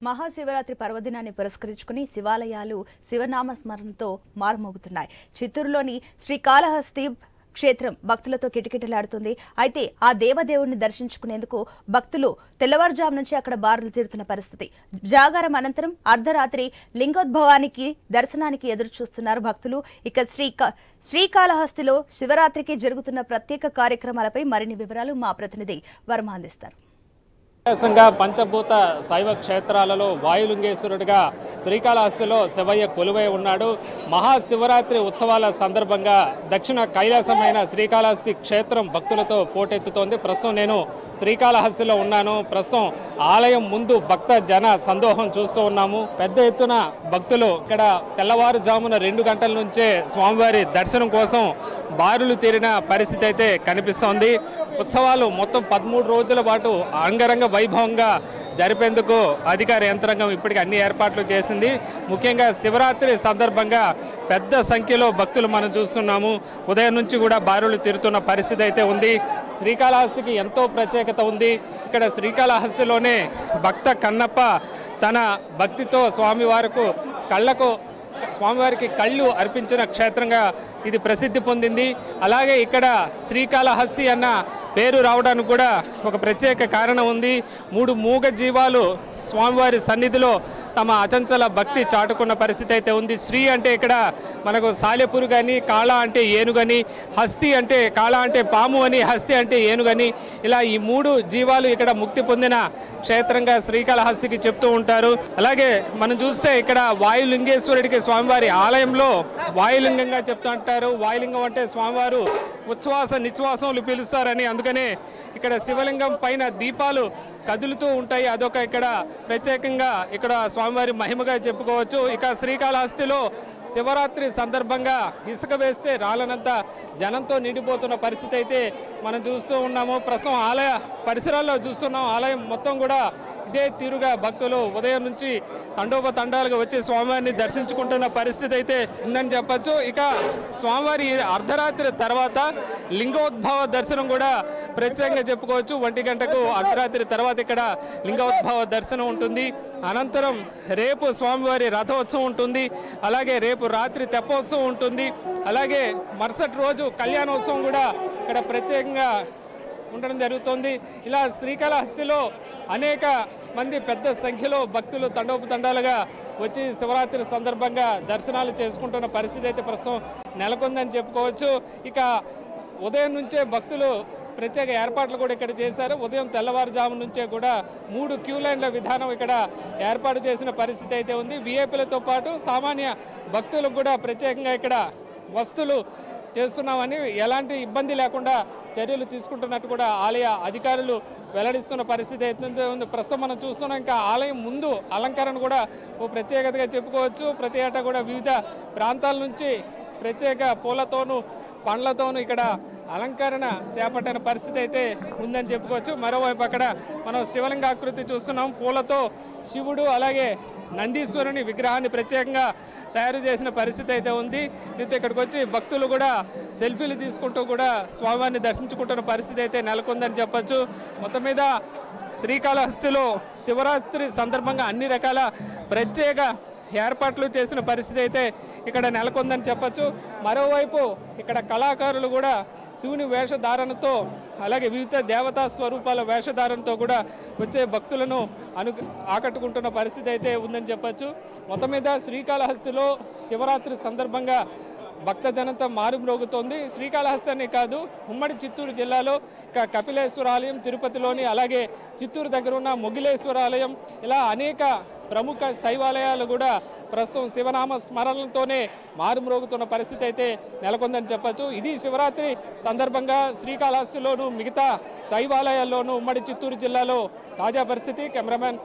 మహాశివరాత్రి పర్వదినాన్ని పురస్కరించుకుని శివాలయాలు శివనామ స్మరణతో మారుమోగుతున్నాయి. చిత్తూరులోని శ్రీకాళహస్తి క్షేత్రం భక్తులతో కిటకిటలాడుతుంది. అయితే ఆ దేవదేవుడిని దర్శించుకునేందుకు భక్తులు తెల్లవారుజాము నుంచి అక్కడ బారులు తీరుతున్న పరిస్థితి. జాగారం అనంతరం అర్ధరాత్రి లింగోద్భవానికి దర్శనానికి ఎదురు చూస్తున్నారు భక్తులు. ఇక శ్రీకాళహస్తిలో శివరాత్రికి జరుగుతున్న ప్రత్యేక కార్యక్రమాలపై మరిన్ని వివరాలు మా ప్రతినిధి వర్మ అందిస్తారు. పంచభూత శైవ క్షేత్రాలలో వాయులింగేశ్వరుడిగా శ్రీకాళహస్తిలో శివయ్య కొలువై ఉన్నాడు. మహాశివరాత్రి ఉత్సవాల సందర్భంగా దక్షిణ కైలాసమైన శ్రీకాళహస్తి క్షేత్రం భక్తులతో పోటెత్తుతోంది. ప్రస్తుతం నేను శ్రీకాళహస్తిలో ఉన్నాను. ప్రస్తుతం ఆలయం ముందు భక్త జన సందోహం చూస్తూ ఉన్నాము. పెద్ద ఎత్తున భక్తులు ఇక్కడ తెల్లవారుజామున 2 గంటల నుంచే స్వామివారి దర్శనం కోసం బారులు తీరిన పరిస్థితి అయితే కనిపిస్తోంది. ఉత్సవాలు మొత్తం 13 రోజుల పాటు అంగరంగ వైభవంగా జరిపేందుకు అధికార యంత్రాంగం ఇప్పటికి అన్ని ఏర్పాట్లు చేసింది. ముఖ్యంగా శివరాత్రి సందర్భంగా పెద్ద సంఖ్యలో భక్తులు మనం చూస్తున్నాము. ఉదయం నుంచి కూడా బారులు తీరుతున్న పరిస్థితి అయితే ఉంది. శ్రీకాళహస్తికి ఎంతో ప్రత్యేకత ఉంది. ఇక్కడ శ్రీకాళహస్తిలోనే భక్త కన్నప్ప తన భక్తితో స్వామివారికి కళ్ళు అర్పించిన క్షేత్రంగా ఇది ప్రసిద్ధి పొందింది. అలాగే ఇక్కడ శ్రీకాళహస్తి అన్న పేరు రావడానికి కూడా ఒక ప్రత్యేక కారణం ఉంది. 3 మూగ జీవాలు స్వామివారి సన్నిధిలో తమ అచంచల భక్తి చాటుకున్న పరిస్థితి అయితే ఉంది. శ్రీ అంటే ఇక్కడ మనకు సాలెపురుగు అని, కాళ అంటే ఏనుగని, హస్తి అంటే కాళ అంటే పాము అని, హస్తి అంటే ఏనుగని, ఇలా ఈ 3 జీవాలు ఇక్కడ ముక్తి పొందిన క్షేత్రంగా శ్రీకాళహస్తికి చెప్తూ ఉంటారు. అలాగే మనం చూస్తే ఇక్కడ వాయులింగేశ్వరుడికి స్వామివారి ఆలయంలో వాయులింగంగా చెప్తూ ఉంటారు. వాయులింగం అంటే స్వామివారు ఉచ్ఛ్వాస నిశ్వాసములు పిలుస్తారని, అందుకనే ఇక్కడ శివలింగం పైన దీపాలు కదులుతూ ఉంటాయి. అదొక ఇక్కడ ప్రత్యేకంగా ఇక్కడ స్వామివారి మహిమగా చెప్పుకోవచ్చు. ఇక శ్రీకాళహస్తిలో శివరాత్రి సందర్భంగా ఇసుక వేస్తే రాలనంత జనంతో నిండిపోతున్న పరిస్థితి అయితే మనం చూస్తూ ఉన్నాము. ప్రస్తుతం ఆలయ పరిసరాల్లో చూస్తున్నాం. ఆలయం మొత్తం కూడా ఇదే తీరుగా భక్తులు ఉదయం నుంచి తండోపతండాలుగా వచ్చి స్వామివారిని దర్శించుకుంటున్న పరిస్థితి అయితే ఉందని చెప్పచ్చు. ఇక స్వామివారి అర్ధరాత్రి తర్వాత లింగోద్భవ దర్శనం కూడా ప్రత్యేకంగా చెప్పుకోవచ్చు. 1 గంటకు అర్ధరాత్రి తర్వాత ఇక్కడ లింగోద్భవ దర్శనం ఉంటుంది. అనంతరం రేపు స్వామివారి రథోత్సవం ఉంటుంది. అలాగే రేపు రాత్రి తెప్పోత్సవం ఉంటుంది. అలాగే మరుసటి రోజు కళ్యాణోత్సవం కూడా ఇక్కడ ప్రత్యేకంగా ఉండడం జరుగుతుంది. ఇలా శ్రీకాళహస్తిలో అనేక మంది పెద్ద సంఖ్యలో భక్తులు తండోపతండాలుగా వచ్చి శివరాత్రి సందర్భంగా దర్శనాలు చేసుకుంటున్న పరిస్థితి అయితే ప్రస్తుతం నెలకొందని చెప్పుకోవచ్చు. ఇక ఉదయం నుంచే భక్తులు ప్రత్యేక ఏర్పాట్లు కూడా ఇక్కడ చేశారు. ఉదయం తెల్లవారుజాము నుంచే కూడా 3 క్యూ లైన్ల విధానం ఇక్కడ ఏర్పాటు చేసిన పరిస్థితి అయితే ఉంది. వీఐపీలతో పాటు సామాన్య భక్తులకు కూడా ప్రత్యేకంగా ఇక్కడ వసతులు చేస్తున్నామని, ఎలాంటి ఇబ్బంది లేకుండా చర్యలు తీసుకుంటున్నట్టు కూడా ఆలయ అధికారులు వెల్లడిస్తున్న పరిస్థితి అయితే ఉంది. ప్రస్తుతం మనం చూస్తున్నాం. ఇంకా ఆలయం ముందు అలంకరణ కూడా ఓ ప్రత్యేకతగా చెప్పుకోవచ్చు. ప్రతి ఏటా కూడా వివిధ ప్రాంతాల నుంచి ప్రత్యేక పూలతోనూ పండ్లతోనూ ఇక్కడ అలంకరణ చేపట్టిన పరిస్థితి అయితే ఉందని చెప్పుకోవచ్చు. మరోవైపు అక్కడ మనం శివలింగ ఆకృతి చూస్తున్నాం. పూలతో శివుడు అలాగే నందీశ్వరుని విగ్రహాన్ని ప్రత్యేకంగా తయారు చేసిన పరిస్థితి అయితే ఉంది. దీంతో ఇక్కడికి వచ్చి భక్తులు కూడా సెల్ఫీలు తీసుకుంటూ కూడా స్వామివారిని దర్శించుకుంటున్న పరిస్థితి అయితే నెలకొందని చెప్పచ్చు. మొత్తం మీద శ్రీకాళహస్తిలో శివరాత్రి సందర్భంగా అన్ని రకాల ప్రత్యేక ఏర్పాట్లు చేసిన పరిస్థితి అయితే ఇక్కడ నెలకొందని చెప్పచ్చు. మరోవైపు ఇక్కడ కళాకారులు కూడా శివుని వేషధారణతో అలాగే వివిధ దేవతా స్వరూపాల వేషధారణతో కూడా వచ్చే భక్తులను ఆకట్టుకుంటున్న పరిస్థితి అయితే ఉందని చెప్పచ్చు. మొత్తం మీద శ్రీకాళహస్తిలో శివరాత్రి సందర్భంగా భక్త జనత మారుమ్రోగుతోంది. శ్రీకాళహస్తి అనే కాదు, ఉమ్మడి చిత్తూరు జిల్లాలో కపిలేశ్వర ఆలయం తిరుపతిలోని, అలాగే చిత్తూరు దగ్గర ఉన్న మొగిలేశ్వర ఆలయం, ఇలా అనేక ప్రముఖ శైవాలయాలు కూడా ప్రస్తుతం శివనామ స్మరణలతోనే మారుమ్రోగుతున్న పరిస్థితి అయితే నెలకొందని చెప్పచ్చు. ఇది శివరాత్రి సందర్భంగా శ్రీకాళహస్తిలోను మిగతా శైవాలయాల్లోనూ ఉమ్మడి చిత్తూరు జిల్లాలో తాజా పరిస్థితి. కెమెరామెన్